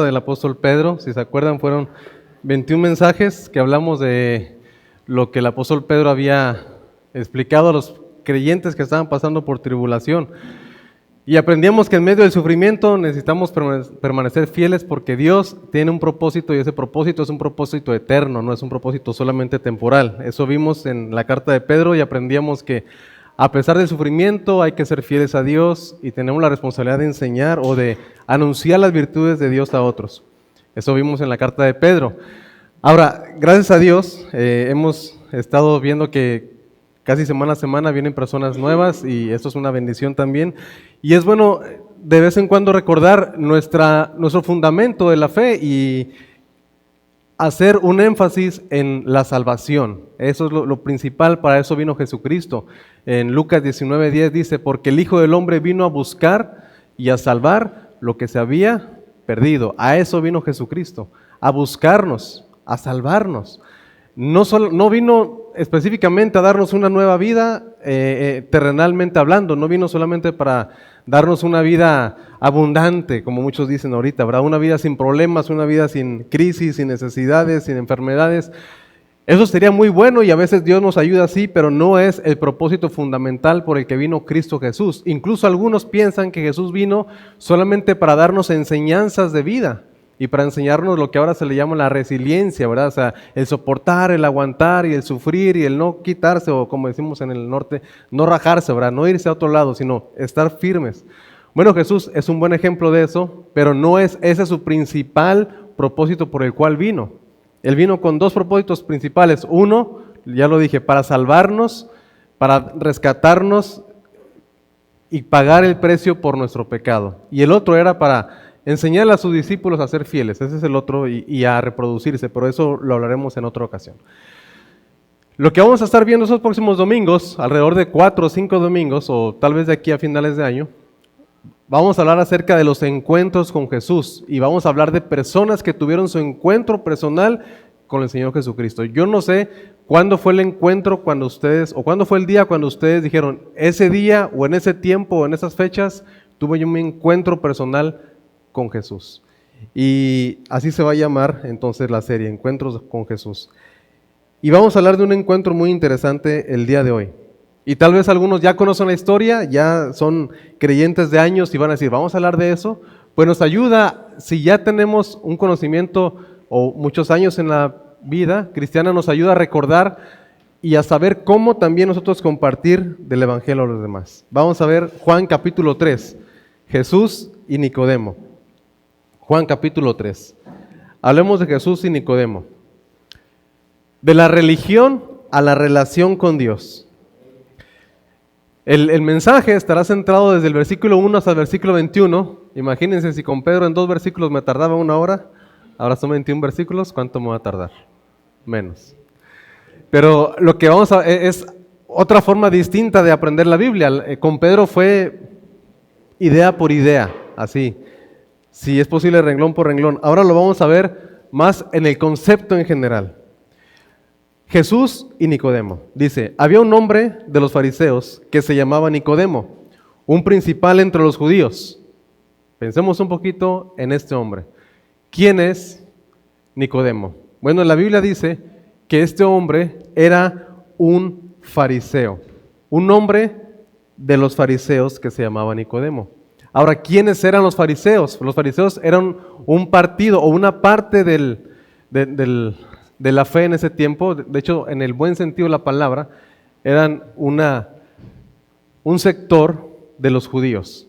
carta del apóstol Pedro. Si se acuerdan, fueron 21 mensajes que hablamos de lo que el apóstol Pedro había explicado a los creyentes que estaban pasando por tribulación. Y aprendíamos que en medio del sufrimiento necesitamos permanecer fieles porque Dios tiene un propósito y ese propósito es un propósito eterno, no es un propósito solamente temporal. Eso vimos en la carta de Pedro y aprendíamos que a pesar del sufrimiento hay que ser fieles a Dios y tenemos la responsabilidad de enseñar o de anunciar las virtudes de Dios a otros. Eso vimos en la carta de Pedro. Ahora, gracias a Dios, hemos estado viendo que casi semana a semana vienen personas nuevas y esto es una bendición también. Y es bueno de vez en cuando recordar nuestro fundamento de la fe y hacer un énfasis en la salvación. Eso es lo principal, para eso vino Jesucristo. En Lucas 19:10 dice, porque el Hijo del Hombre vino a buscar y a salvar lo que se había perdido. A eso vino Jesucristo, a buscarnos, a salvarnos. No vino específicamente a darnos una nueva vida, terrenalmente hablando, no vino solamente para darnos una vida abundante, como muchos dicen ahorita, ¿verdad? Una vida sin problemas, una vida sin crisis, sin necesidades, sin enfermedades. Eso sería muy bueno y a veces Dios nos ayuda así, pero no es el propósito fundamental por el que vino Cristo Jesús. Incluso algunos piensan que Jesús vino solamente para darnos enseñanzas de vida y para enseñarnos lo que ahora se le llama la resiliencia, ¿verdad? O sea, el soportar, el aguantar y el sufrir y el no quitarse, o como decimos en el norte, no rajarse, ¿verdad? No irse a otro lado, sino estar firmes. Bueno, Jesús es un buen ejemplo de eso, pero no es ese su principal propósito por el cual vino. Él vino con dos propósitos principales. Uno, ya lo dije, para salvarnos, para rescatarnos y pagar el precio por nuestro pecado. Y el otro era para enseñarle a sus discípulos a ser fieles. Ese es el otro y a reproducirse, pero eso lo hablaremos en otra ocasión. Lo que vamos a estar viendo esos próximos domingos, alrededor de 4 o 5 domingos, o tal vez de aquí a finales de año, vamos a hablar acerca de los encuentros con Jesús y vamos a hablar de personas que tuvieron su encuentro personal con el Señor Jesucristo. Yo no sé cuándo fue el encuentro cuando ustedes, o cuándo fue el día cuando ustedes dijeron, ese día o en ese tiempo o en esas fechas, tuve yo un encuentro personal con Jesús. Y así se va a llamar entonces la serie, Encuentros con Jesús. Y vamos a hablar de un encuentro muy interesante el día de hoy. Y tal vez algunos ya conocen la historia, ya son creyentes de años y van a decir, vamos a hablar de eso. Pues nos ayuda, si ya tenemos un conocimiento o muchos años en la vida cristiana, nos ayuda a recordar y a saber cómo también nosotros compartir del Evangelio a los demás. Vamos a ver Juan capítulo 3, Jesús y Nicodemo. Juan capítulo 3. Hablemos de Jesús y Nicodemo. De la religión a la relación con Dios. El mensaje estará centrado desde el versículo 1 hasta el versículo 21. Imagínense si con Pedro en 2 versículos me tardaba 1 hora, ahora son 21 versículos, ¿cuánto me va a tardar? Menos. Pero lo que vamos a es otra forma distinta de aprender la Biblia. Con Pedro fue idea por idea, así. Si es posible renglón por renglón. Ahora lo vamos a ver más en el concepto en general. Jesús y Nicodemo. Dice, había un hombre de los fariseos que se llamaba Nicodemo, un principal entre los judíos. Pensemos un poquito en este hombre. ¿Quién es Nicodemo? Bueno, la Biblia dice que este hombre era un fariseo, un hombre de los fariseos que se llamaba Nicodemo. Ahora, ¿quiénes eran los fariseos? Los fariseos eran un partido o una parte de la fe en ese tiempo. De hecho, en el buen sentido de la palabra, eran un sector de los judíos.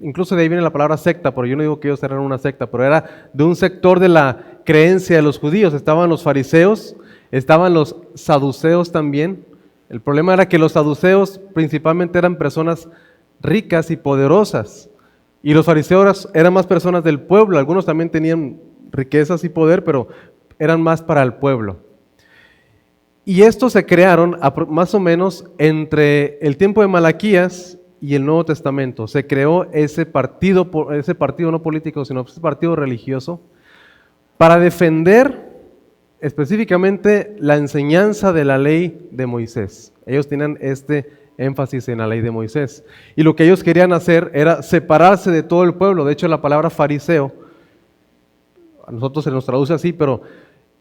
Incluso de ahí viene la palabra secta, pero yo no digo que ellos eran una secta, pero era de un sector de la creencia de los judíos. Estaban los fariseos, estaban los saduceos también. El problema era que los saduceos principalmente eran personas ricas y poderosas. Y los fariseos eran más personas del pueblo. Algunos también tenían riquezas y poder, pero eran más para el pueblo. Y estos se crearon más o menos entre el tiempo de Malaquías y el Nuevo Testamento. Se creó ese partido no político, sino ese partido religioso, para defender específicamente la enseñanza de la ley de Moisés. Ellos tenían este énfasis en la ley de Moisés. Y lo que ellos querían hacer era separarse de todo el pueblo. De hecho, la palabra fariseo a nosotros se nos traduce así, pero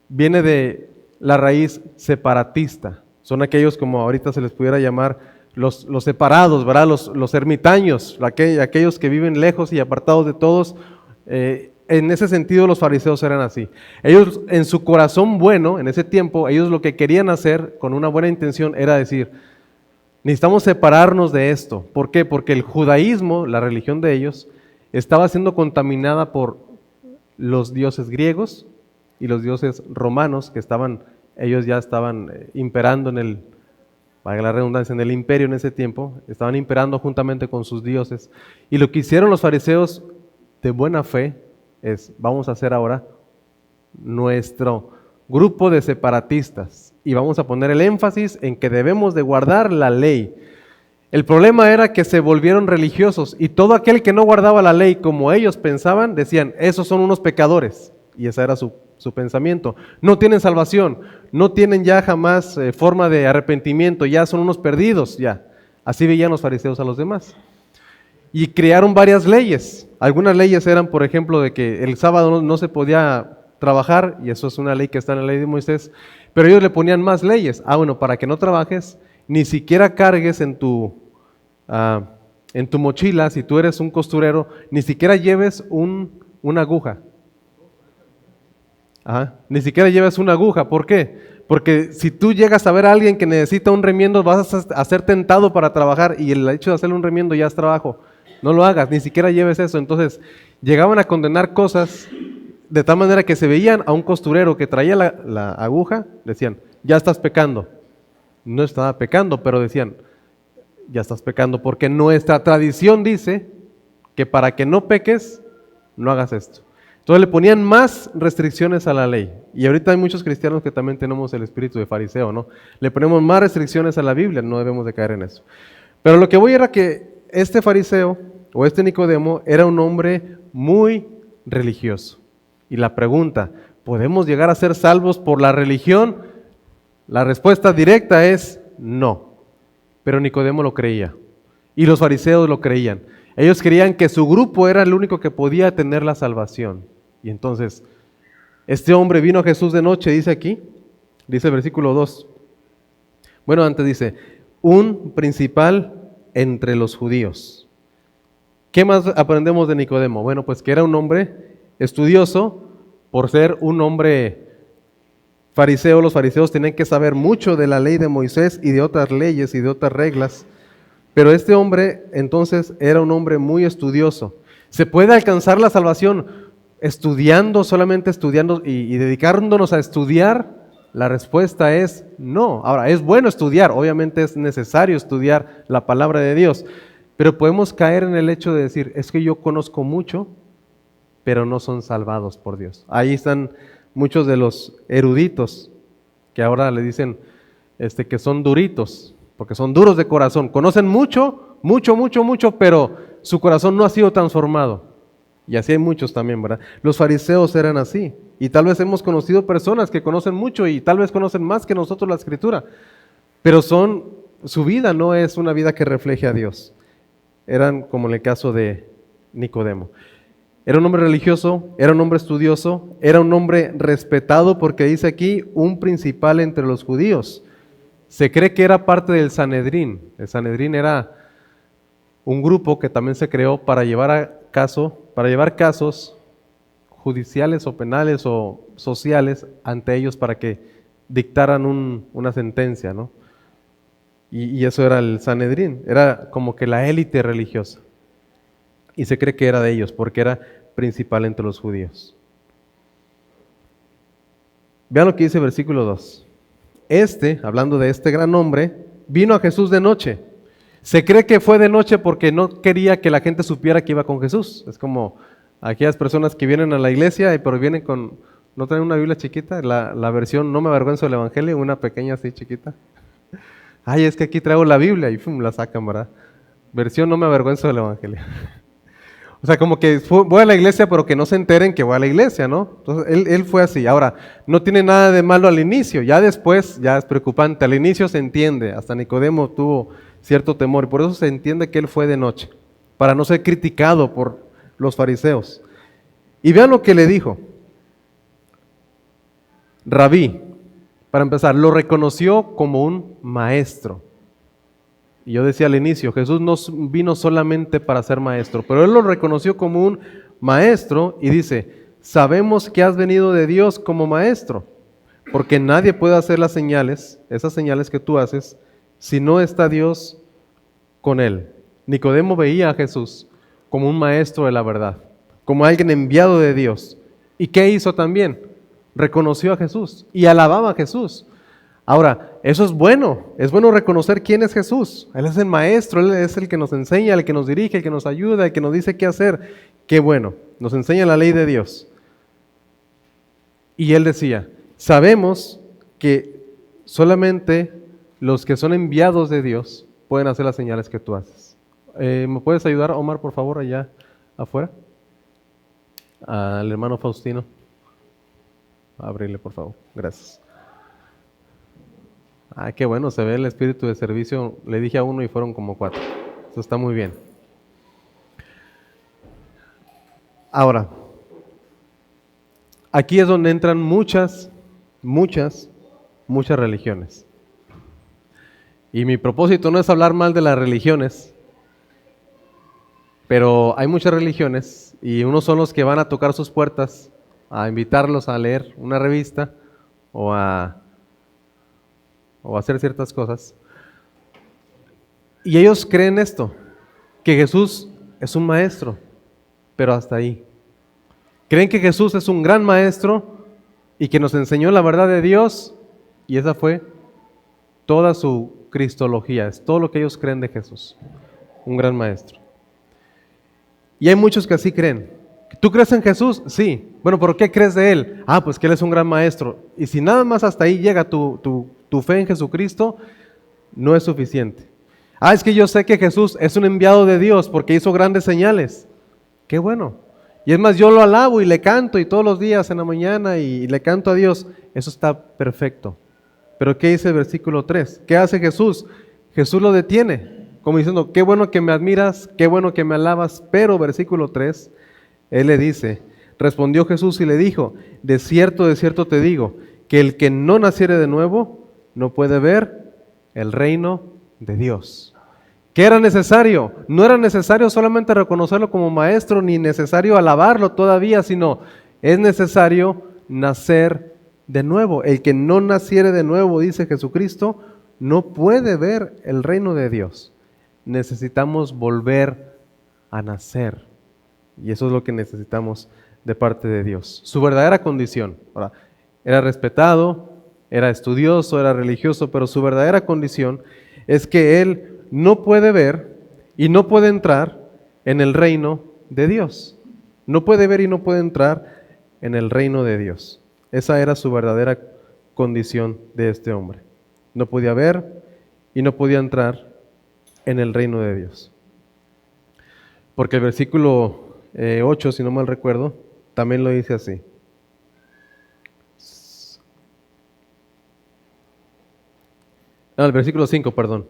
viene de la raíz separatista. Son aquellos, como ahorita se les pudiera llamar, los separados, ¿verdad? Los ermitaños, aquellos que viven lejos y apartados de todos. En ese sentido los fariseos eran así. Ellos en su corazón bueno, en ese tiempo, ellos lo que querían hacer con una buena intención era decir, necesitamos separarnos de esto. ¿Por qué? Porque el judaísmo, la religión de ellos, estaba siendo contaminada por los dioses griegos y los dioses romanos que ellos ya estaban imperando valga la redundancia, en el imperio en ese tiempo, estaban imperando juntamente con sus dioses. Y lo que hicieron los fariseos de buena fe es, vamos a hacer ahora nuestro grupo de separatistas y vamos a poner el énfasis en que debemos de guardar la ley. El problema era que se volvieron religiosos y todo aquel que no guardaba la ley como ellos pensaban, decían, esos son unos pecadores. Y ese era su pensamiento. No tienen salvación, no tienen ya jamás forma de arrepentimiento, ya son unos perdidos, ya. Así veían los fariseos a los demás. Y crearon varias leyes. Algunas leyes eran, por ejemplo, de que el sábado no se podía trabajar, y eso es una ley que está en la ley de Moisés, pero ellos le ponían más leyes. Bueno, para que no trabajes, ni siquiera cargues en tu mochila, si tú eres un costurero, ni siquiera lleves una aguja. Ni siquiera lleves una aguja. ¿Por qué? Porque si tú llegas a ver a alguien que necesita un remiendo, vas a ser tentado para trabajar, y el hecho de hacerle un remiendo ya es trabajo. No lo hagas, ni siquiera lleves eso. Entonces llegaban a condenar cosas de tal manera que se veían a un costurero que traía la aguja, decían, ya estás pecando. No estaba pecando, pero decían, ya estás pecando, porque nuestra tradición dice que para que no peques, no hagas esto. Entonces le ponían más restricciones a la ley. Y ahorita hay muchos cristianos que también tenemos el espíritu de fariseo, ¿no? Le ponemos más restricciones a la Biblia, no debemos de caer en eso. Pero lo que voy era que este fariseo, o este Nicodemo, era un hombre muy religioso. Y la pregunta, ¿podemos llegar a ser salvos por la religión? La respuesta directa es no. Pero Nicodemo lo creía. Y los fariseos lo creían. Ellos creían que su grupo era el único que podía tener la salvación. Y entonces, este hombre vino a Jesús de noche, dice aquí, dice el versículo 2. Bueno, antes dice, un principal entre los judíos. ¿Qué más aprendemos de Nicodemo? Bueno, pues que era un hombre estudioso, por ser un hombre fariseo. Los fariseos tenían que saber mucho de la ley de Moisés y de otras leyes y de otras reglas. Pero este hombre entonces era un hombre muy estudioso. ¿Se puede alcanzar la salvación estudiando, solamente estudiando y dedicándonos a estudiar? La respuesta es no. Ahora, es bueno estudiar, obviamente es necesario estudiar la palabra de Dios, pero podemos caer en el hecho de decir, es que yo conozco mucho, pero no son salvados por Dios. Ahí están muchos de los eruditos que ahora le dicen que son duritos, porque son duros de corazón. Conocen mucho, pero su corazón no ha sido transformado. Y así hay muchos también, ¿verdad? Los fariseos eran así. Y tal vez hemos conocido personas que conocen mucho y tal vez conocen más que nosotros la Escritura, pero su vida no es una vida que refleje a Dios. Eran como en el caso de Nicodemo. Era un hombre religioso, era un hombre estudioso, era un hombre respetado porque dice aquí un principal entre los judíos. Se cree que era parte del Sanedrín. El Sanedrín era un grupo que también se creó para llevar casos judiciales o penales o sociales ante ellos para que dictaran una sentencia, ¿no? Y eso era el Sanedrín, era como que la élite religiosa. Y se cree que era de ellos porque era principal entre los judíos. Vean lo que dice el versículo 2. Hablando de este gran hombre, vino a Jesús de noche. Se cree que fue de noche porque no quería que la gente supiera que iba con Jesús. Es como aquellas personas que vienen a la iglesia pero vienen ¿no traen una Biblia chiquita? La versión No me avergüenzo del Evangelio, una pequeña así chiquita. Ay, es que aquí traigo la Biblia y la sacan, ¿verdad? Versión No me avergüenzo del Evangelio. O sea, como que voy a la iglesia, pero que no se enteren que voy a la iglesia, ¿no? Entonces, él fue así. Ahora, no tiene nada de malo al inicio, ya después, ya es preocupante. Al inicio se entiende, hasta Nicodemo tuvo cierto temor, y por eso se entiende que él fue de noche, para no ser criticado por los fariseos. Y vean lo que le dijo. Rabí, para empezar, lo reconoció como un maestro. Y yo decía al inicio, Jesús no vino solamente para ser maestro, pero Él lo reconoció como un maestro y dice, sabemos que has venido de Dios como maestro, porque nadie puede hacer las señales, esas señales que tú haces, si no está Dios con Él. Nicodemo veía a Jesús como un maestro de la verdad, como alguien enviado de Dios. ¿Y qué hizo también? Reconoció a Jesús y alababa a Jesús. Ahora, eso es bueno reconocer quién es Jesús. Él es el maestro, Él es el que nos enseña, el que nos dirige, el que nos ayuda, el que nos dice qué hacer. Qué bueno, nos enseña la ley de Dios. Y Él decía, sabemos que solamente los que son enviados de Dios pueden hacer las señales que tú haces. ¿Me puedes ayudar, Omar, por favor, allá afuera? Al hermano Faustino. Abrirle, por favor. Gracias. Qué bueno, se ve el espíritu de servicio. Le dije a uno y fueron como 4. Eso está muy bien. Ahora, aquí es donde entran muchas religiones. Y mi propósito no es hablar mal de las religiones, pero hay muchas religiones y unos son los que van a tocar sus puertas, a invitarlos a leer una revista o a hacer ciertas cosas. Y ellos creen esto, que Jesús es un maestro, pero hasta ahí. Creen que Jesús es un gran maestro y que nos enseñó la verdad de Dios, y esa fue toda su cristología, es todo lo que ellos creen de Jesús, un gran maestro. Y hay muchos que así creen. ¿Tú crees en Jesús? Sí. Bueno, ¿pero qué crees de Él? Pues que Él es un gran maestro. Y si nada más hasta ahí llega tu fe en Jesucristo, no es suficiente. Es que yo sé que Jesús es un enviado de Dios porque hizo grandes señales. Qué bueno. Y es más, yo lo alabo y le canto y todos los días en la mañana y le canto a Dios. Eso está perfecto. Pero ¿qué dice el versículo 3? ¿Qué hace Jesús? Jesús lo detiene, como diciendo, qué bueno que me admiras, qué bueno que me alabas, pero versículo 3, Él le dice, respondió Jesús y le dijo, de cierto te digo, que el que no naciere de nuevo no puede ver el reino de Dios. ¿Qué era necesario? No era necesario solamente reconocerlo como maestro, ni necesario alabarlo todavía, sino es necesario nacer de nuevo. El que no naciere de nuevo, dice Jesucristo, no puede ver el reino de Dios. Necesitamos volver a nacer. Y eso es lo que necesitamos de parte de Dios. Su verdadera condición. Ahora, era respetado, era estudioso, era religioso, pero su verdadera condición es que Él no puede ver y no puede entrar en el reino de Dios. No puede ver y no puede entrar en el reino de Dios. Esa era su verdadera condición de este hombre. No podía ver y no podía entrar en el reino de Dios. Porque el versículo 8, si no mal recuerdo, también lo dice así. El versículo 5, perdón.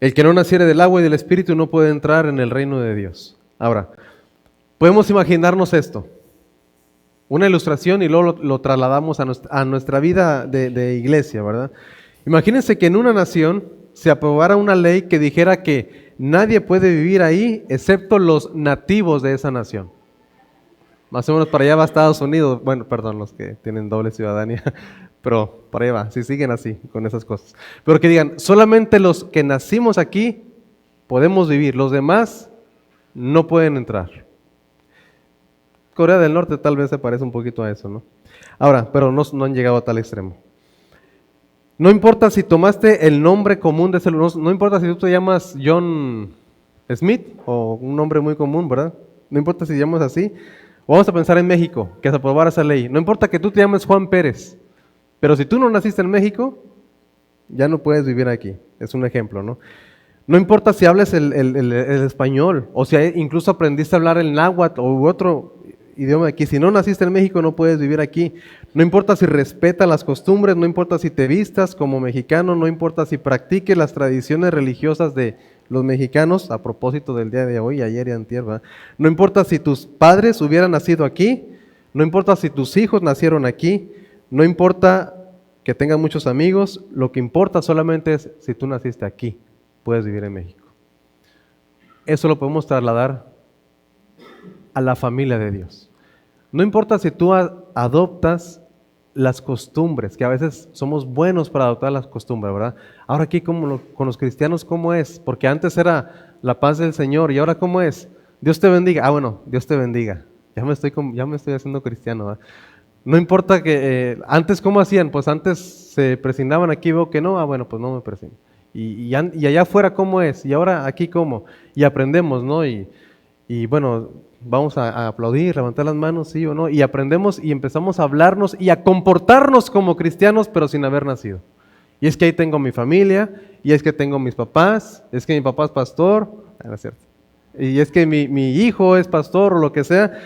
El que no naciere del agua y del Espíritu no puede entrar en el reino de Dios. Ahora, podemos imaginarnos esto. Una ilustración y luego lo trasladamos a nuestra vida de iglesia, ¿verdad? Imagínense que en una nación se aprobara una ley que dijera que nadie puede vivir ahí excepto los nativos de esa nación. Más o menos para allá va Estados Unidos, bueno, perdón, los que tienen doble ciudadanía, pero para allá va, si siguen así, con esas cosas. Pero que digan, solamente los que nacimos aquí podemos vivir, los demás no pueden entrar. Corea del Norte tal vez se parece un poquito a eso, ¿no? Ahora, pero no han llegado a tal extremo. No importa si tomaste el nombre común de ese lugar, no importa si tú te llamas John Smith o un nombre muy común, ¿verdad? No importa si te llamas así. Vamos a pensar en México, que se aprobara esa ley. No importa que tú te llames Juan Pérez, pero si tú no naciste en México, ya no puedes vivir aquí. Es un ejemplo, ¿no? No importa si hables el español o si incluso aprendiste a hablar el náhuatl o otro idioma de aquí. Si no naciste en México, no puedes vivir aquí. No importa si respetas las costumbres, no importa si te vistas como mexicano, no importa si practiques las tradiciones religiosas de los mexicanos, a propósito del día de hoy, ayer y antier, ¿verdad? No importa si tus padres hubieran nacido aquí, no importa si tus hijos nacieron aquí, No importa que tengas muchos amigos, lo que importa solamente es si tú naciste aquí, puedes vivir en México. Eso lo podemos trasladar a la familia de Dios. No importa si tú adoptas las costumbres, que a veces somos buenos para adoptar las costumbres, ¿verdad? Ahora aquí con los cristianos, ¿cómo es? Porque antes era la paz del Señor, y ahora ¿cómo es? Dios te bendiga. Bueno, Dios te bendiga. Ya me estoy haciendo cristiano, ¿verdad? No importa que antes ¿cómo hacían? Pues antes se presignaban, aquí veo que no, bueno, pues no me presigno. Y allá afuera ¿cómo es? Y ahora aquí ¿cómo? Y aprendemos, ¿no? Y bueno, vamos a aplaudir, levantar las manos, sí o no, y aprendemos y empezamos a hablarnos y a comportarnos como cristianos, pero sin haber nacido. Y es que ahí tengo mi familia, y es que tengo mis papás, es que mi papá es pastor, no es cierto, y es que mi hijo es pastor o lo que sea,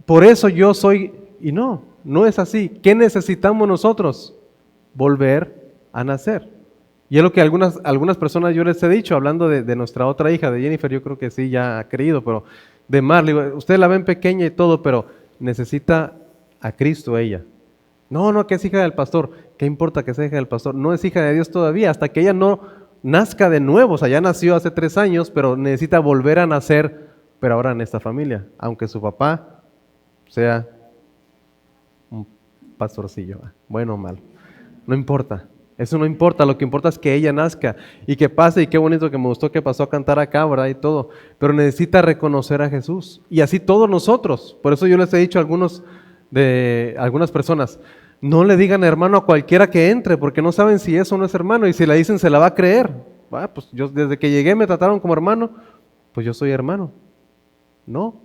por eso yo soy, y no es así. ¿Qué necesitamos nosotros? Volver a nacer. Y es lo que algunas personas yo les he dicho, hablando de nuestra otra hija, de Jennifer, yo creo que sí, ya ha creído, pero de Marley, ustedes la ven pequeña y todo, pero necesita a Cristo ella. No, que es hija del pastor. ¿Qué importa que sea hija del pastor? No es hija de Dios todavía, hasta que ella no nazca de nuevo. O sea, ya nació hace 3 años, pero necesita volver a nacer, pero ahora en esta familia, aunque su papá sea un pastorcillo, bueno o malo. No importa. Eso no importa, lo que importa es que ella nazca y que pase, y qué bonito que me gustó que pasó a cantar acá, ¿verdad? Y todo, pero necesita reconocer a Jesús, y así todos nosotros. Por eso yo les he dicho a algunas personas, no le digan hermano a cualquiera que entre, porque no saben si eso no es hermano, y si le dicen se la va a creer. Pues yo desde que llegué me trataron como hermano, pues yo soy hermano. No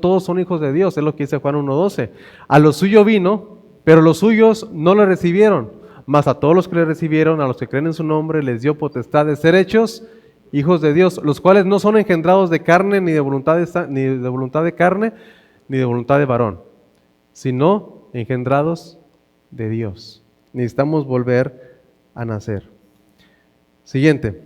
todos son hijos de Dios, es lo que dice Juan 1:12. A lo suyo vino, pero los suyos no le recibieron. Mas a todos los que le recibieron, a los que creen en su nombre, les dio potestad de ser hechos hijos de Dios, los cuales no son engendrados de carne, ni de voluntad de carne, ni de voluntad de varón, sino engendrados de Dios. Necesitamos volver a nacer. Siguiente.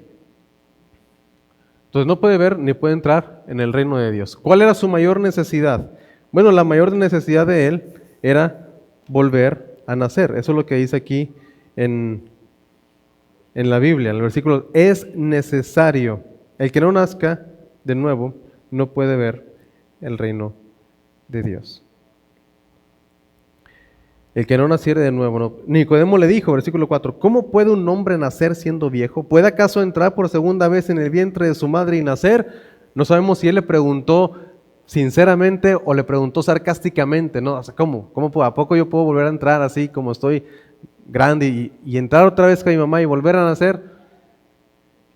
Entonces no puede ver ni puede entrar en el reino de Dios. ¿Cuál era su mayor necesidad? Bueno, la mayor necesidad de él era volver a nacer. Eso es lo que dice aquí en la Biblia, en el versículo, es necesario. El que no nazca de nuevo no puede ver el reino de Dios. El que no naciere de nuevo, no. Nicodemo le dijo, versículo 4, ¿cómo puede un hombre nacer siendo viejo? ¿Puede acaso entrar por segunda vez en el vientre de su madre y nacer? No sabemos si él le preguntó sinceramente o le preguntó sarcásticamente, ¿no? O sea, ¿cómo? ¿A poco yo puedo volver a entrar así como estoy grande y entrar otra vez con mi mamá y volver a nacer?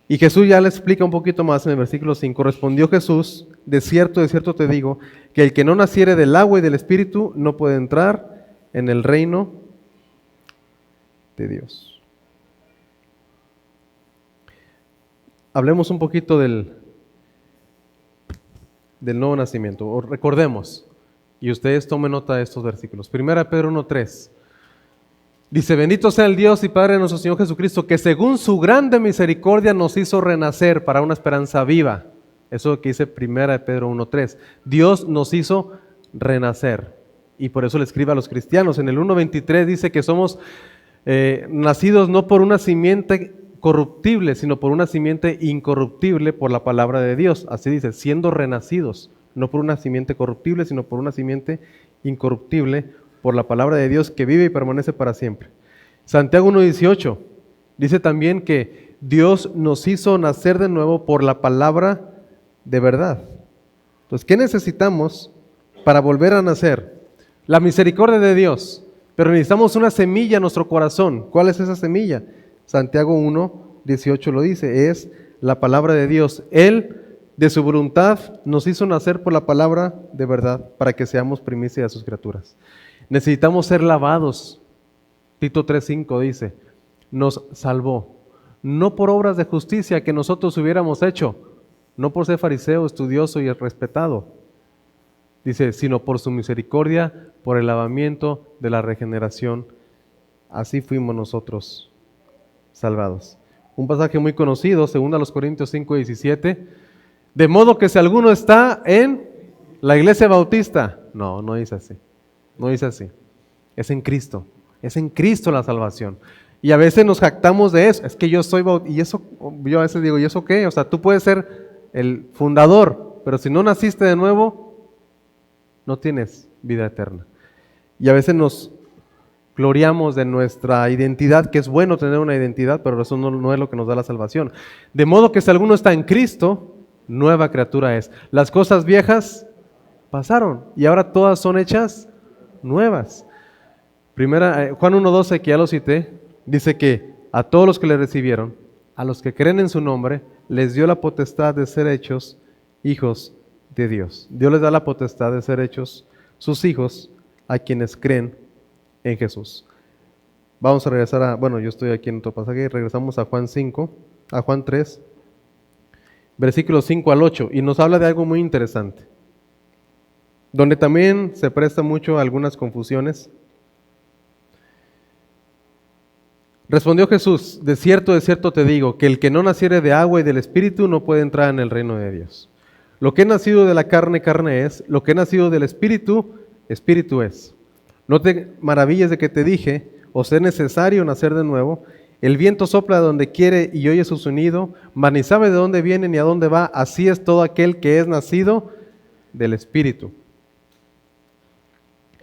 Y Jesús ya le explica un poquito más en el versículo 5. Respondió Jesús, de cierto te digo, que el que no naciere del agua y del Espíritu no puede entrar en el reino de Dios. Hablemos un poquito del nuevo nacimiento. O recordemos, y ustedes tomen nota de estos versículos. 1 Pedro 1:3. Dice, bendito sea el Dios y Padre de nuestro Señor Jesucristo, que según su grande misericordia nos hizo renacer para una esperanza viva. Eso es lo que dice 1 Pedro 1:3. Dios nos hizo renacer. Y por eso le escribe a los cristianos. En el 1:23 dice que somos nacidos no por una simiente corruptible, sino por una simiente incorruptible por la palabra de Dios. Así dice, siendo renacidos, no por una simiente corruptible, sino por una simiente incorruptible por la palabra de Dios que vive y permanece para siempre. Santiago 1:18 dice también que Dios nos hizo nacer de nuevo por la palabra de verdad. Entonces, ¿qué necesitamos para volver a nacer? La misericordia de Dios, pero necesitamos una semilla en nuestro corazón. ¿Cuál es esa semilla? Santiago 1:18 lo dice, es la palabra de Dios. Él, de su voluntad, nos hizo nacer por la palabra de verdad, para que seamos primicia de sus criaturas. Necesitamos ser lavados. Tito 3:5 dice, nos salvó, no por obras de justicia que nosotros hubiéramos hecho, no por ser fariseo, estudioso y respetado, dice, sino por su misericordia, por el lavamiento de la regeneración. Así fuimos nosotros salvados. Un pasaje muy conocido, 2 Corintios 5:17, de modo que si alguno está en la iglesia bautista, no dice así. No dice así, es en Cristo. Es en Cristo la salvación. Y a veces nos jactamos de eso. Es que yo soy bautizado. Y eso, yo a veces digo, ¿y eso qué? O sea, tú puedes ser el fundador, pero si no naciste de nuevo, no tienes vida eterna. Y a veces nos gloriamos de nuestra identidad, que es bueno tener una identidad, pero eso no es lo que nos da la salvación. De modo que si alguno está en Cristo, nueva criatura es. Las cosas viejas pasaron y ahora todas son hechas nuevas. Juan 1:12, que ya lo cité, dice que a todos los que le recibieron, a los que creen en su nombre, les dio la potestad de ser hechos hijos de Dios. Dios les da la potestad de ser hechos sus hijos a quienes creen en Jesús. Vamos a regresar yo estoy aquí en otro pasaje, regresamos a Juan 3, versículos 5 al 8, y nos habla de algo muy interesante, donde también se presta mucho a algunas confusiones. Respondió Jesús: de cierto te digo, que el que no naciere de agua y del Espíritu no puede entrar en el reino de Dios. Lo que he nacido de la carne, carne es; lo que he nacido del Espíritu, Espíritu es. No te maravilles de que te dije, os es necesario nacer de nuevo. El viento sopla donde quiere y oye su sonido, mas ni sabe de dónde viene ni a dónde va. Así es todo aquel que es nacido del Espíritu.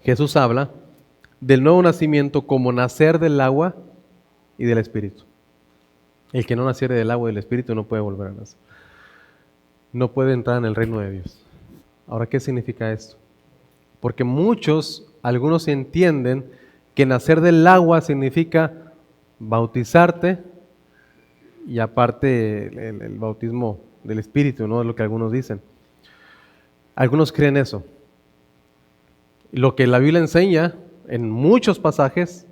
Jesús habla del nuevo nacimiento como nacer del agua y del Espíritu. El que no naciere del agua y del Espíritu no puede volver a nacer. No puede entrar en el reino de Dios. Ahora, ¿qué significa esto? Porque algunos entienden que nacer del agua significa bautizarte y aparte el bautismo del Espíritu, ¿no? Es lo que algunos dicen. Algunos creen eso. Lo que la Biblia enseña en muchos pasajes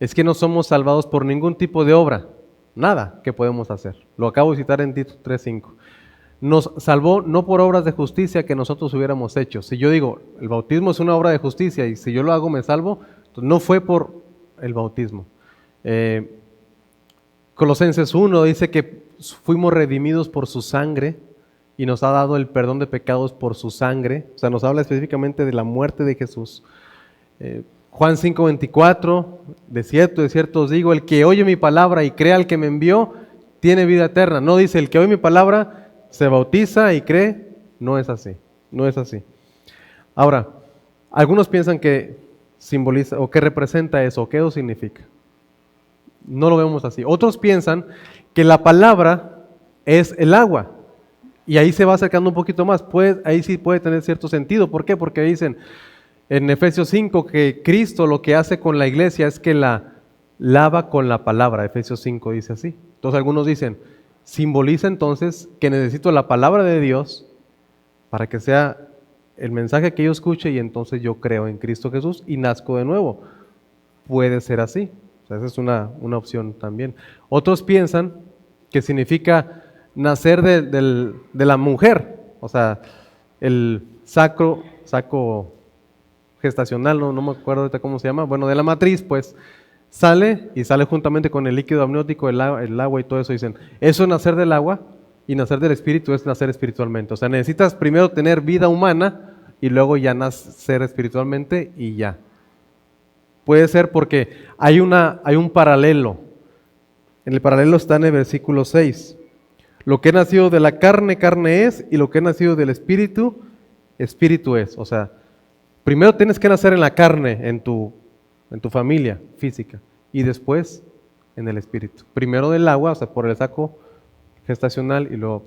es que no somos salvados por ningún tipo de obra, nada que podemos hacer. Lo acabo de citar en Tito 3:5. Nos salvó no por obras de justicia que nosotros hubiéramos hecho. Si yo digo, el bautismo es una obra de justicia y si yo lo hago me salvo, entonces no fue por el bautismo. Colosenses 1 dice que fuimos redimidos por su sangre y nos ha dado el perdón de pecados por su sangre. O sea, nos habla específicamente de la muerte de Jesús. Juan 5:24, de cierto os digo, el que oye mi palabra y cree al que me envió, tiene vida eterna. No dice el que oye mi palabra, se bautiza y cree. No es así, no es así. Ahora, algunos piensan que simboliza o que representa eso, o qué eso significa. No lo vemos así. Otros piensan que la palabra es el agua. Y ahí se va acercando un poquito más. Ahí sí puede tener cierto sentido. ¿Por qué? Porque dicen en Efesios 5 que Cristo lo que hace con la iglesia es que la lava con la palabra. Efesios 5 dice así. Entonces algunos dicen, simboliza entonces que necesito la palabra de Dios para que sea el mensaje que yo escuche y entonces yo creo en Cristo Jesús y nazco de nuevo. Puede ser así. O sea, esa es una opción también. Otros piensan que significa nacer de la mujer, o sea, el saco gestacional, no me acuerdo ahorita cómo se llama, bueno, de la matriz, pues, sale juntamente con el líquido amniótico, el agua y todo eso. Dicen, eso es nacer del agua y nacer del Espíritu es nacer espiritualmente. O sea, necesitas primero tener vida humana y luego ya nacer espiritualmente y ya. Puede ser porque hay un paralelo. En el paralelo está en el versículo 6. Lo que ha nacido de la carne, carne es, y lo que ha nacido del Espíritu, Espíritu es. O sea, primero tienes que nacer en la carne, en tu familia física, y después en el Espíritu. Primero del agua, o sea, por el saco gestacional, y luego...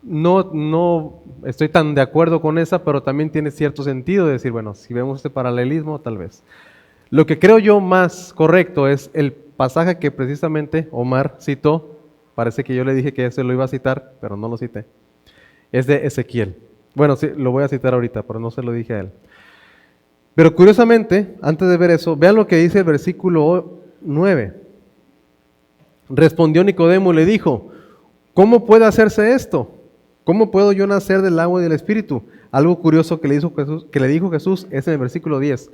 No estoy tan de acuerdo con esa, pero también tiene cierto sentido de decir, bueno, si vemos este paralelismo, tal vez. Lo que creo yo más correcto es el pasaje que precisamente Omar citó. Parece que yo le dije que ese lo iba a citar, pero no lo cité. Es de Ezequiel. Bueno, sí, lo voy a citar ahorita, pero no se lo dije a él. Pero curiosamente, antes de ver eso, vean lo que dice el versículo 9. Respondió Nicodemo y le dijo, ¿cómo puede hacerse esto? ¿Cómo puedo yo nacer del agua y del Espíritu? Algo curioso que le dijo Jesús es en el versículo 10.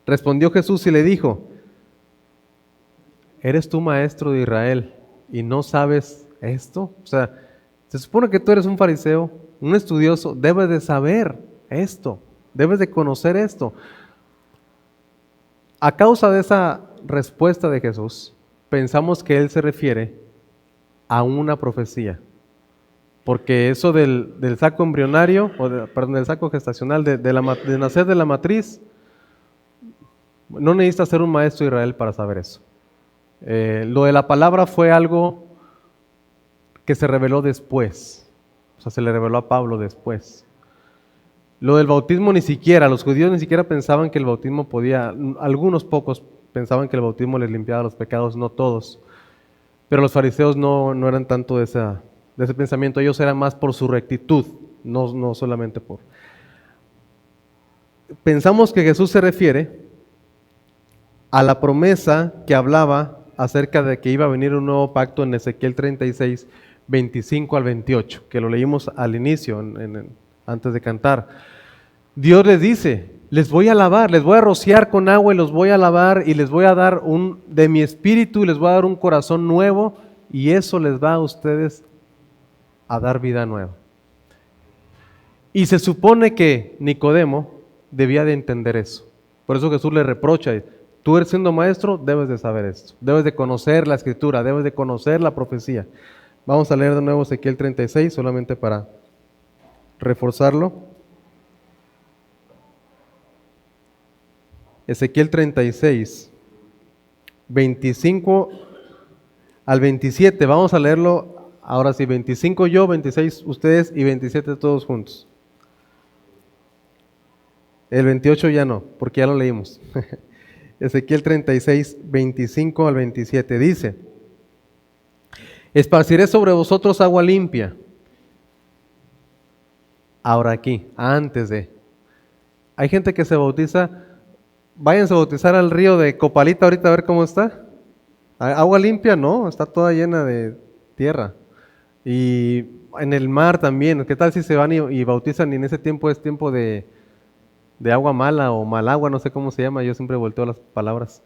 Respondió Jesús y le dijo, ¿eres tú maestro de Israel y no sabes esto? O sea, se supone que tú eres un fariseo, un estudioso, debes de saber esto, debes de conocer esto. A causa de esa respuesta de Jesús, pensamos que Él se refiere a una profecía. Porque eso del saco embrionario, del saco gestacional, de nacer de la matriz, no necesitas ser un maestro de Israel para saber eso. Lo de la palabra fue algo que se reveló después. O sea, se le reveló a Pablo después. Lo del bautismo ni siquiera, los judíos ni siquiera pensaban que el bautismo podía, algunos pocos pensaban que el bautismo les limpiaba los pecados, no todos. Pero los fariseos no eran tanto de ese pensamiento, ellos eran más por su rectitud, no solamente por... Pensamos que Jesús se refiere a la promesa que hablaba acerca de que iba a venir un nuevo pacto en Ezequiel 36, 25 al 28, que lo leímos al inicio, antes de cantar. Dios les dice, les voy a lavar, les voy a rociar con agua y los voy a lavar y les voy a dar de mi espíritu y les voy a dar un corazón nuevo y eso les va a ustedes a dar vida nueva. Y se supone que Nicodemo debía de entender eso. Por eso Jesús le reprocha, tú eres siendo maestro, debes de saber esto, debes de conocer la escritura, debes de conocer la profecía. Vamos a leer de nuevo Ezequiel 36, solamente para reforzarlo. Ezequiel 36, 25 al 27, vamos a leerlo. Ahora sí, 25 yo, 26 ustedes y 27 todos juntos. El 28 ya no, porque ya lo leímos. Ezequiel 36, 25 al 27 dice: esparciré sobre vosotros agua limpia. Ahora aquí, antes de. Hay gente que se bautiza, váyanse a bautizar al río de Copalita ahorita a ver cómo está. Agua limpia no, está toda llena de tierra. Y en el mar también, ¿qué tal si se van y bautizan y en ese tiempo es tiempo de agua mala o mal agua, no sé cómo se llama, yo siempre volteo las palabras.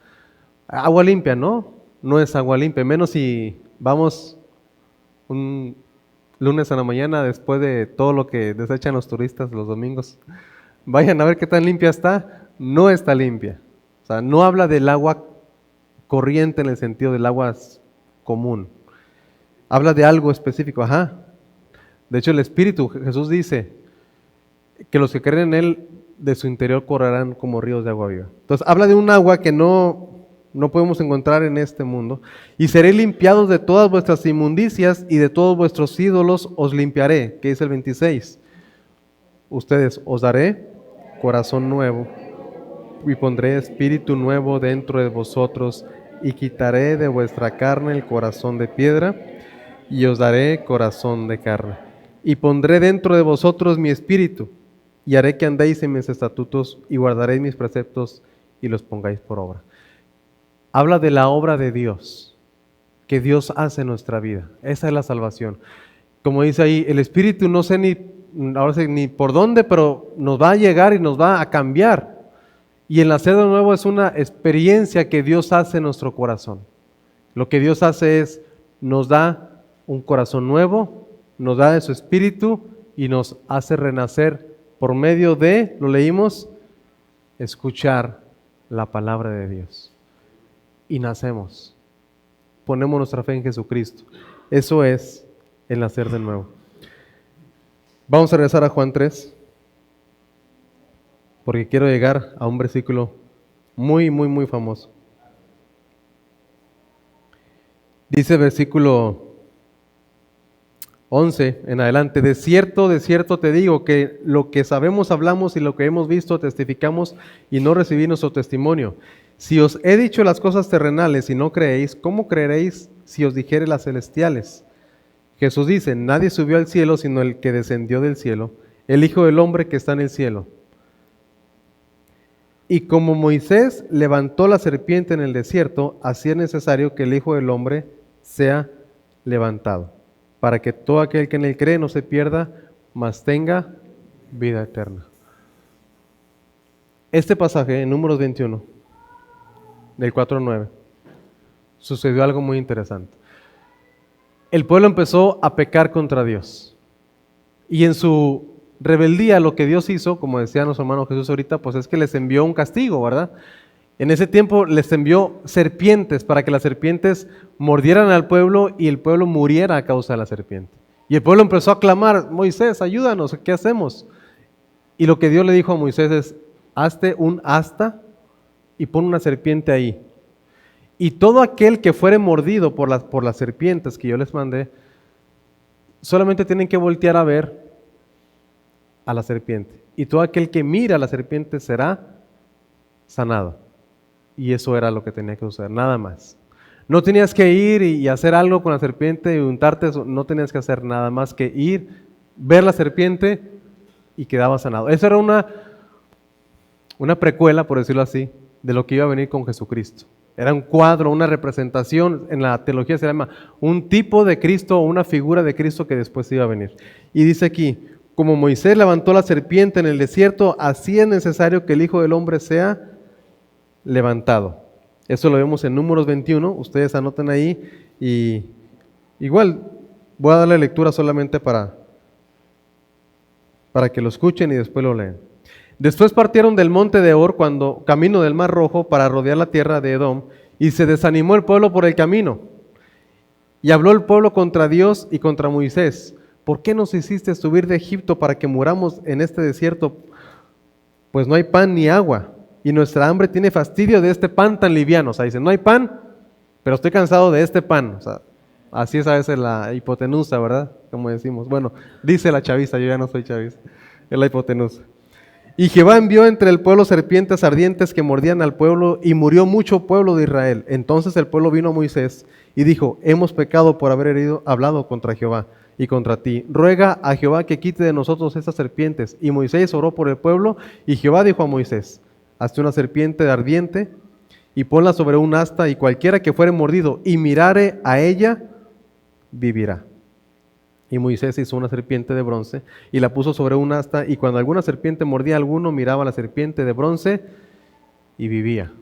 Agua limpia, ¿no? No es agua limpia, menos si vamos un lunes a la mañana después de todo lo que desechan los turistas los domingos. Vayan a ver qué tan limpia está, no está limpia. O sea, no habla del agua corriente en el sentido del agua común. Habla de algo específico, De hecho, el Espíritu, Jesús dice que los que creen en Él, de su interior correrán como ríos de agua viva. Entonces, habla de un agua que no podemos encontrar en este mundo. Y seré limpiados de todas vuestras inmundicias y de todos vuestros ídolos os limpiaré, que dice el 26. Ustedes, os daré corazón nuevo y pondré espíritu nuevo dentro de vosotros y quitaré de vuestra carne el corazón de piedra y os daré corazón de carne. Y pondré dentro de vosotros mi espíritu y haré que andéis en mis estatutos y guardaréis mis preceptos y los pongáis por obra. Habla de la obra de Dios, que Dios hace en nuestra vida. Esa es la salvación. Como dice ahí, el Espíritu no sé ni por dónde, pero nos va a llegar y nos va a cambiar. Y el nacer de nuevo es una experiencia que Dios hace en nuestro corazón. Lo que Dios hace es, nos da un corazón nuevo, nos da de su Espíritu y nos hace renacer por medio de, lo leímos, escuchar la palabra de Dios. Y nacemos. Ponemos nuestra fe en Jesucristo. Eso es el nacer de nuevo. Vamos a regresar a Juan 3, porque quiero llegar a un versículo muy, muy, muy famoso. Dice versículo 11 en adelante: de cierto te digo que lo que sabemos hablamos y lo que hemos visto testificamos y no recibí nuestro testimonio. Si os he dicho las cosas terrenales y no creéis, ¿cómo creeréis si os dijere las celestiales? Jesús dice: nadie subió al cielo sino el que descendió del cielo, el Hijo del Hombre que está en el cielo. Y como Moisés levantó la serpiente en el desierto, así es necesario que el Hijo del Hombre sea levantado, para que todo aquel que en él cree no se pierda, mas tenga vida eterna. Este pasaje en Números 21, del 4 al 9, sucedió algo muy interesante. El pueblo empezó a pecar contra Dios. Y en su rebeldía, lo que Dios hizo, como decía nuestro hermano Jesús ahorita, pues es que les envió un castigo, ¿verdad? En ese tiempo les envió serpientes para que las serpientes mordieran al pueblo y el pueblo muriera a causa de la serpiente. Y el pueblo empezó a clamar, Moisés, ayúdanos, ¿qué hacemos? Y lo que Dios le dijo a Moisés es, hazte un asta y pon una serpiente ahí. Y todo aquel que fuere mordido por las serpientes que yo les mandé, solamente tienen que voltear a ver a la serpiente. Y todo aquel que mira a la serpiente será sanado. Y eso era lo que tenía que suceder, nada más. No tenías que ir y hacer algo con la serpiente y untarte eso, no tenías que hacer nada más que ir, ver la serpiente y quedaba sanado. Eso era una precuela, por decirlo así, de lo que iba a venir con Jesucristo. Era un cuadro, una representación, en la teología se llama un tipo de Cristo o una figura de Cristo que después iba a venir. Y dice aquí, como Moisés levantó la serpiente en el desierto, así es necesario que el Hijo del Hombre sea levantado. Eso lo vemos en Números 21, ustedes anoten ahí y igual voy a darle lectura solamente para que lo escuchen y después lo leen. Después partieron del monte de Hor camino del Mar Rojo para rodear la tierra de Edom y se desanimó el pueblo por el camino. Y habló el pueblo contra Dios y contra Moisés. ¿Por qué nos hiciste subir de Egipto para que muramos en este desierto? Pues no hay pan ni agua y nuestra hambre tiene fastidio de este pan tan liviano. O sea, dicen, no hay pan, pero estoy cansado de este pan. O sea, así es a veces la hipotenusa, ¿verdad? Como decimos. Bueno, dice la chaviza, yo ya no soy chaviza, es la hipotenusa. Y Jehová envió entre el pueblo serpientes ardientes que mordían al pueblo y murió mucho pueblo de Israel. Entonces el pueblo vino a Moisés y dijo, hemos pecado por haber hablado contra Jehová y contra ti. Ruega a Jehová que quite de nosotros estas serpientes. Y Moisés oró por el pueblo y Jehová dijo a Moisés, hazte una serpiente ardiente y ponla sobre un asta y cualquiera que fuere mordido y mirare a ella, vivirá. Y Moisés hizo una serpiente de bronce y la puso sobre un asta y cuando alguna serpiente mordía a alguno, miraba a la serpiente de bronce y vivía.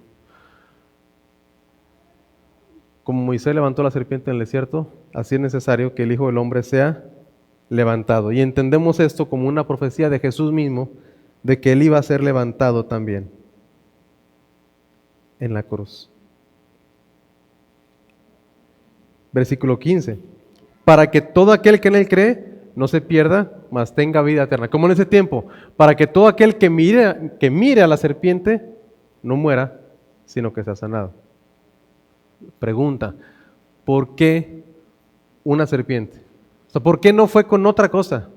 Como Moisés levantó la serpiente en el desierto, así es necesario que el Hijo del Hombre sea levantado. Y entendemos esto como una profecía de Jesús mismo, de que Él iba a ser levantado también en la cruz. Versículo 15. Para que todo aquel que en Él cree no se pierda, mas tenga vida eterna. Como en ese tiempo, para que todo aquel que mire a la serpiente no muera, sino que sea sanado. Pregunta, ¿por qué una serpiente? O sea, ¿por qué no fue con otra cosa?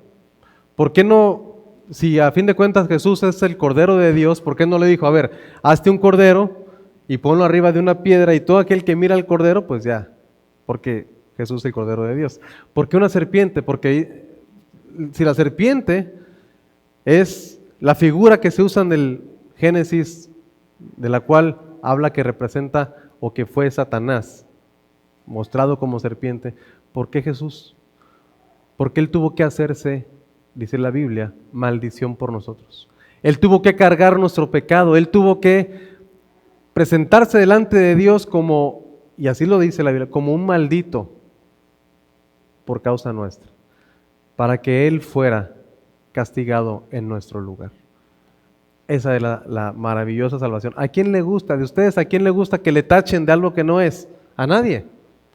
¿Por qué no, si a fin de cuentas Jesús es el Cordero de Dios, ¿por qué no le dijo, a ver, hazte un cordero y ponlo arriba de una piedra y todo aquel que mira al cordero, pues ya, porque Jesús es el Cordero de Dios? ¿Por qué una serpiente? Porque si la serpiente es la figura que se usa en el Génesis, de la cual habla que representa o que fue Satanás, mostrado como serpiente, ¿por qué Jesús? Porque Él tuvo que hacerse, dice la Biblia, maldición por nosotros. Él tuvo que cargar nuestro pecado, Él tuvo que presentarse delante de Dios como, y así lo dice la Biblia, como un maldito por causa nuestra, para que Él fuera castigado en nuestro lugar. Esa es la maravillosa salvación. ¿A quién le gusta? De ustedes, ¿a quién le gusta que le tachen de algo que no es? A nadie.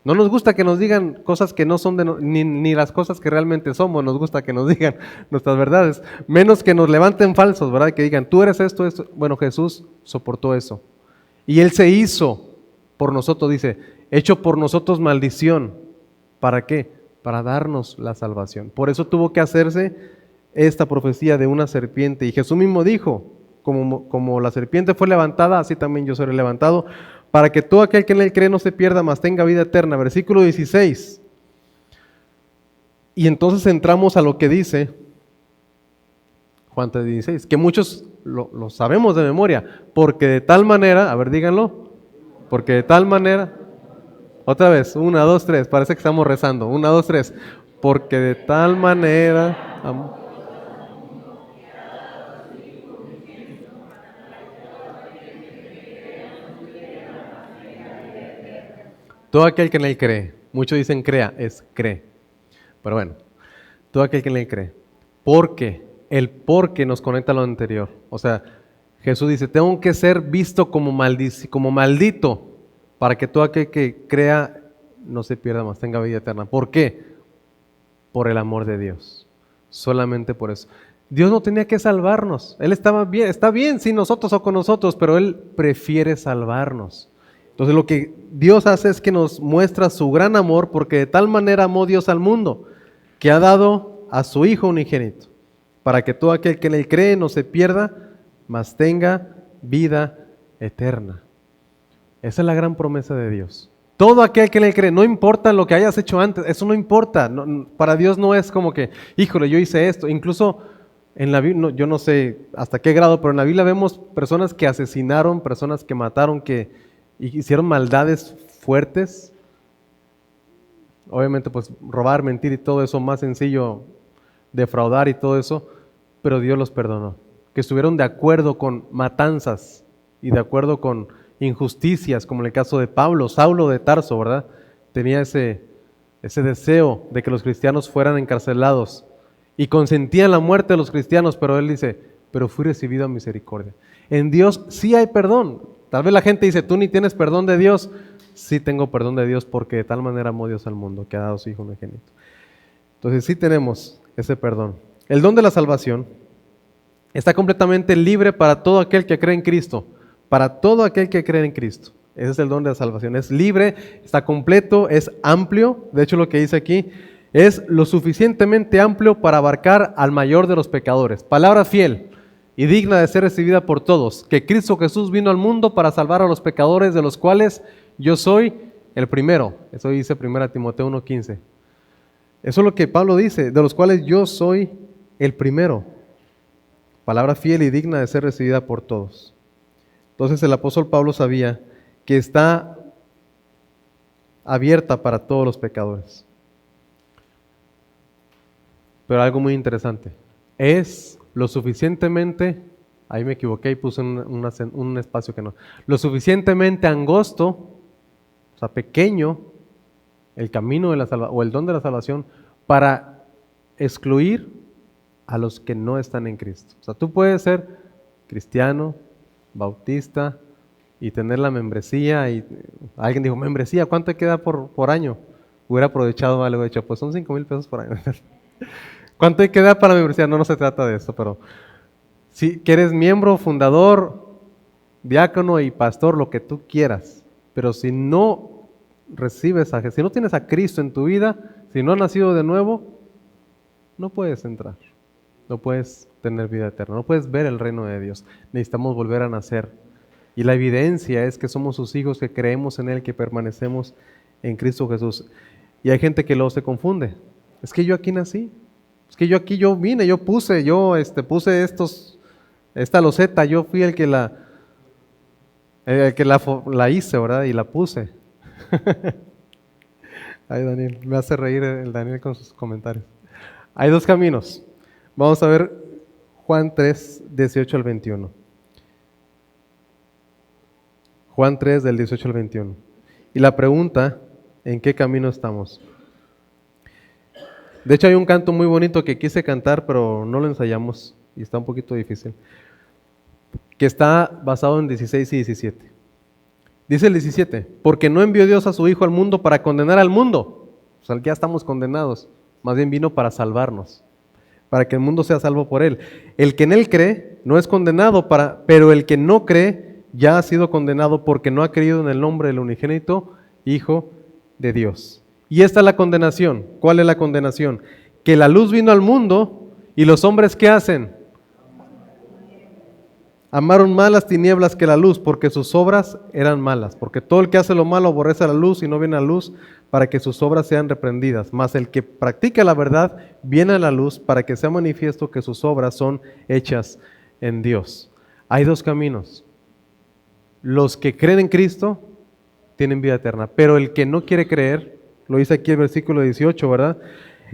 No nos gusta que nos digan cosas que no son ni las cosas que realmente somos. Nos gusta que nos digan nuestras verdades. Menos que nos levanten falsos, ¿verdad? Que digan, tú eres esto, esto. Bueno, Jesús soportó eso. Y Él se hizo por nosotros, dice, hecho por nosotros maldición. ¿Para qué? Para darnos la salvación. Por eso tuvo que hacerse esta profecía de una serpiente. Y Jesús mismo dijo, como la serpiente fue levantada, así también yo seré levantado, para que todo aquel que en Él cree no se pierda, mas tenga vida eterna. Versículo 16. Y entonces entramos a lo que dice Juan 3:16, que muchos lo sabemos de memoria, porque de tal manera, a ver, díganlo, porque de tal manera, otra vez, 1, 2, 3, parece que estamos rezando, 1, 2, 3, porque de tal manera, todo aquel que en Él cree, muchos dicen crea, es cree, pero bueno, todo aquel que en Él cree, porque el porque nos conecta a lo anterior, o sea, Jesús dice, tengo que ser visto como maldito para que todo aquel que crea no se pierda más, tenga vida eterna. ¿Por qué? Por el amor de Dios. Solamente por eso. Dios no tenía que salvarnos. Él estaba bien, está bien sin nosotros o con nosotros, pero Él prefiere salvarnos. Entonces lo que Dios hace es que nos muestra su gran amor, porque de tal manera amó Dios al mundo, que ha dado a su Hijo unigénito, para que todo aquel que en Él cree no se pierda, mas tenga vida eterna. Esa es la gran promesa de Dios. Todo aquel que en Él cree, no importa lo que hayas hecho antes, eso no importa. Para Dios no es como que, híjole, yo hice esto. Incluso en la Biblia, yo no sé hasta qué grado, pero en la Biblia vemos personas que asesinaron, personas que mataron, que hicieron maldades fuertes. Obviamente, pues robar, mentir y todo eso, más sencillo, defraudar y todo eso, pero Dios los perdonó. Que estuvieron de acuerdo con matanzas y de acuerdo con injusticias, como en el caso de Pablo, Saulo de Tarso, ¿verdad? Tenía ese deseo de que los cristianos fueran encarcelados y consentía la muerte de los cristianos, pero él dice, pero fui recibido a misericordia. En Dios sí hay perdón. Tal vez la gente dice, tú ni tienes perdón de Dios. Sí tengo perdón de Dios, porque de tal manera amó Dios al mundo, que ha dado a su Hijo unigénito. Entonces sí tenemos ese perdón. El don de la salvación está completamente libre para todo aquel que cree en Cristo. Para todo aquel que cree en Cristo. Ese es el don de la salvación. Es libre, está completo, es amplio. De hecho, lo que dice aquí es lo suficientemente amplio para abarcar al mayor de los pecadores. Palabra fiel y digna de ser recibida por todos, que Cristo Jesús vino al mundo para salvar a los pecadores, de los cuales yo soy el primero. Eso dice 1 Timoteo 1:15. Eso es lo que Pablo dice, de los cuales yo soy el primero. Palabra fiel y digna de ser recibida por todos. Entonces el apóstol Pablo sabía que está abierta para todos los pecadores. Pero algo muy interesante, es lo suficientemente, ahí me equivoqué y puse un espacio que no, lo suficientemente angosto, o sea, pequeño, el camino de la salvación o el don de la salvación para excluir a los que no están en Cristo. O sea, tú puedes ser cristiano, bautista y tener la membresía, y alguien dijo, membresía, ¿cuánto queda por año? Hubiera aprovechado algo, hecho, pues son 5,000 pesos por año. ¿Cuánto hay que dar para la membresía? No se trata de eso, pero si que eres miembro, fundador, diácono y pastor, lo que tú quieras, pero si no recibes a Jesús, si no tienes a Cristo en tu vida, si no has nacido de nuevo, no puedes entrar, no puedes tener vida eterna, no puedes ver el reino de Dios. Necesitamos volver a nacer. Y la evidencia es que somos sus hijos, que creemos en Él, que permanecemos en Cristo Jesús. Y hay gente que luego se confunde. Es que yo aquí nací. Es que yo vine, yo puse esta loseta, yo fui el que la hice, ¿verdad? Y la puse. Ay, Daniel, me hace reír el Daniel con sus comentarios. Hay dos caminos. Vamos a ver Juan 3, 18 al 21. Juan 3, del 18 al 21. Y la pregunta, ¿en qué camino estamos? De hecho, hay un canto muy bonito que quise cantar, pero no lo ensayamos y está un poquito difícil, que está basado en 16 y 17. Dice el 17, porque no envió Dios a su Hijo al mundo para condenar al mundo. O sea, ya estamos condenados. Más bien vino para salvarnos, para que el mundo sea salvo por Él. El que en Él cree no es condenado, pero el que no cree ya ha sido condenado porque no ha creído en el nombre del unigénito Hijo de Dios. Y esta es la condenación. ¿Cuál es la condenación? Que la luz vino al mundo y los hombres, ¿qué hacen? Amaron más las tinieblas que la luz, porque sus obras eran malas. Porque todo el que hace lo malo aborrece a la luz y no viene a la luz para que sus obras sean reprendidas. Mas el que practica la verdad viene a la luz para que sea manifiesto que sus obras son hechas en Dios. Hay dos caminos. Los que creen en Cristo tienen vida eterna, pero el que no quiere creer, lo dice aquí el versículo 18, ¿verdad?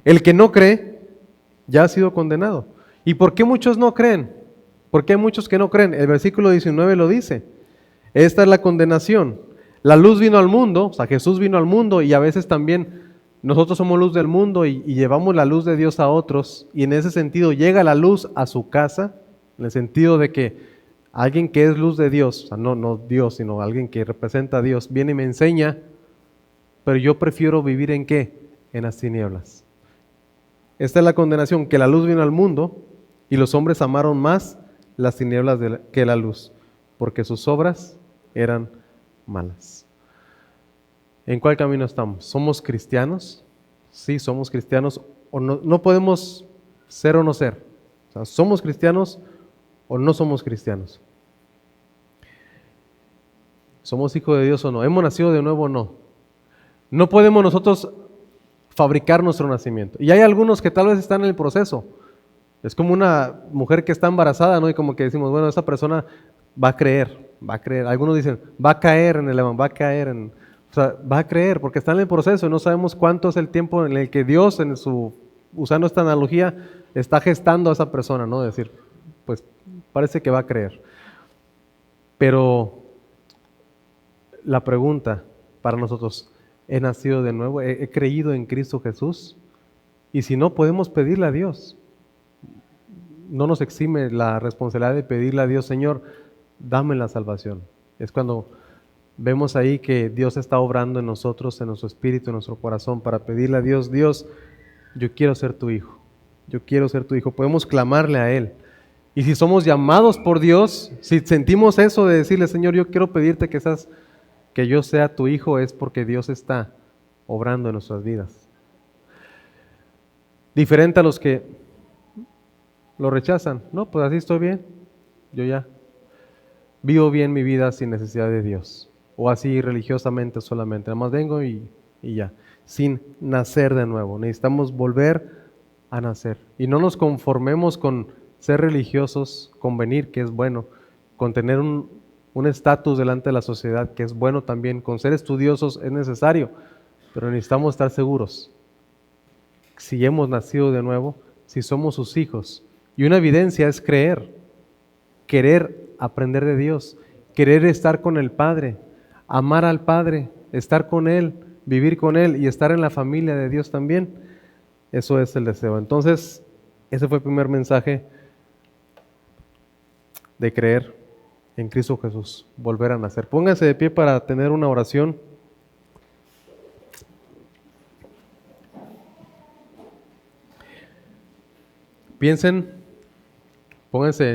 El que no cree ya ha sido condenado. ¿Y por qué muchos no creen? ¿Por qué hay muchos que no creen? El versículo 19 lo dice. Esta es la condenación. La luz vino al mundo, o sea, Jesús vino al mundo, y a veces también nosotros somos luz del mundo y llevamos la luz de Dios a otros, y en ese sentido llega la luz a su casa, en el sentido de que alguien que es luz de Dios, o sea, no Dios, sino alguien que representa a Dios, viene y me enseña, pero yo prefiero vivir ¿en qué? En las tinieblas. Esta es la condenación, que la luz vino al mundo y los hombres amaron más las tinieblas que la luz, porque sus obras eran malas. ¿En cuál camino estamos? ¿Somos cristianos? Sí, somos cristianos, o no podemos ser o no ser. O sea, ¿somos cristianos o no somos cristianos? ¿Somos hijos de Dios o no? ¿Hemos nacido de nuevo o no? No podemos nosotros fabricar nuestro nacimiento. Y hay algunos que tal vez están en el proceso. Es como una mujer que está embarazada, ¿no? Y como que decimos, bueno, esa persona va a creer. Algunos dicen, va a caer en el Evangelio, va a caer en... O sea, va a creer porque está en el proceso y no sabemos cuánto es el tiempo en el que Dios, usando esta analogía, está gestando a esa persona, ¿no? Es decir, pues parece que va a creer. Pero la pregunta para nosotros, ¿he nacido de nuevo? ¿He creído en Cristo Jesús? Y si no, podemos pedirle a Dios. No nos exime la responsabilidad de pedirle a Dios, Señor, dame la salvación. Es cuando vemos ahí que Dios está obrando en nosotros, en nuestro espíritu, en nuestro corazón, para pedirle a Dios, Dios, yo quiero ser tu hijo. Yo quiero ser tu hijo. Podemos clamarle a Él. Y si somos llamados por Dios, si sentimos eso de decirle, Señor, yo quiero pedirte que yo sea tu hijo, es porque Dios está obrando en nuestras vidas. Diferente a los que lo rechazan. No, pues así estoy bien. Yo ya vivo bien mi vida sin necesidad de Dios. O así religiosamente solamente. Nada más vengo y ya. Sin nacer de nuevo. Necesitamos volver a nacer. Y no nos conformemos con ser religiosos, con venir, que es bueno, con tener un estatus delante de la sociedad, que es bueno también, con ser estudiosos es necesario, pero necesitamos estar seguros. Si hemos nacido de nuevo, si somos sus hijos. Y una evidencia es creer, querer aprender de Dios, querer estar con el Padre, amar al Padre, estar con Él, vivir con Él y estar en la familia de Dios también. Eso es el deseo. Entonces, ese fue el primer mensaje de creer en Cristo Jesús, volver a nacer. Pónganse de pie para tener una oración. Piensen, pónganse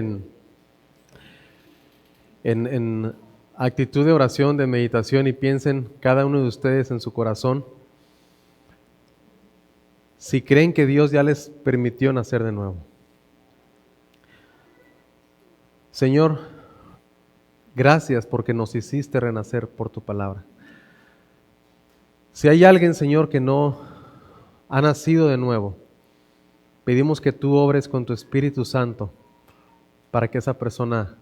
en actitud de oración, de meditación y piensen cada uno de ustedes en su corazón si creen que Dios ya les permitió nacer de nuevo. Señor, gracias porque nos hiciste renacer por tu palabra. Si hay alguien, Señor, que no ha nacido de nuevo, pedimos que tú obres con tu Espíritu Santo para que esa persona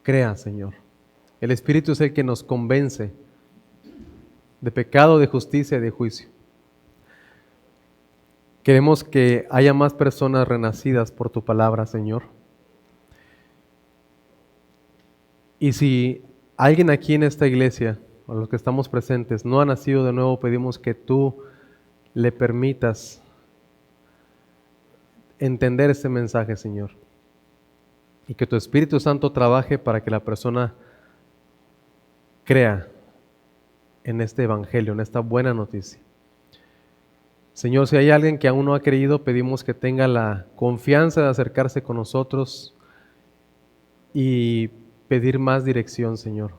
crea, Señor. El Espíritu es el que nos convence de pecado, de justicia y de juicio. Queremos que haya más personas renacidas por tu palabra, Señor. Y si alguien aquí en esta iglesia, o los que estamos presentes, no ha nacido de nuevo, pedimos que tú le permitas entender este mensaje, Señor. Y que tu Espíritu Santo trabaje para que la persona crea en este evangelio, en esta buena noticia. Señor, si hay alguien que aún no ha creído, pedimos que tenga la confianza de acercarse con nosotros y pedir más dirección, Señor.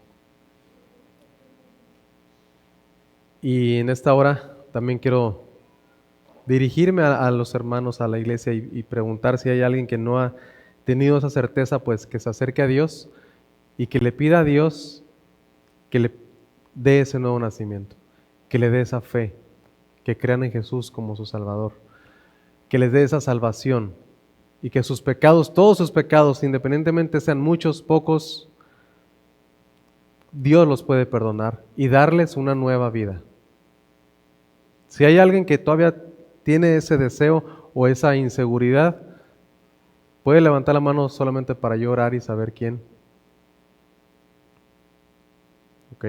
Y en esta hora también quiero dirigirme a los hermanos, a la iglesia y preguntar si hay alguien que no ha tenido esa certeza, pues que se acerque a Dios y que le pida a Dios que le dé ese nuevo nacimiento, que le dé esa fe, que crean en Jesús como su Salvador, que les dé esa salvación y que sus pecados, todos sus pecados, independientemente sean muchos, pocos, Dios los puede perdonar y darles una nueva vida. Si hay alguien que todavía tiene ese deseo o esa inseguridad, puede levantar la mano solamente para yo orar y saber quién. ¿Ok?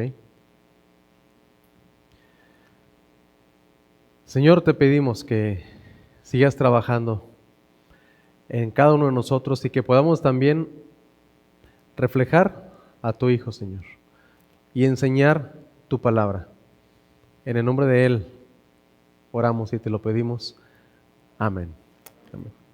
Señor, te pedimos que sigas trabajando en cada uno de nosotros y que podamos también reflejar a tu Hijo, Señor, y enseñar tu palabra. En el nombre de Él oramos y te lo pedimos. Amén. Amén.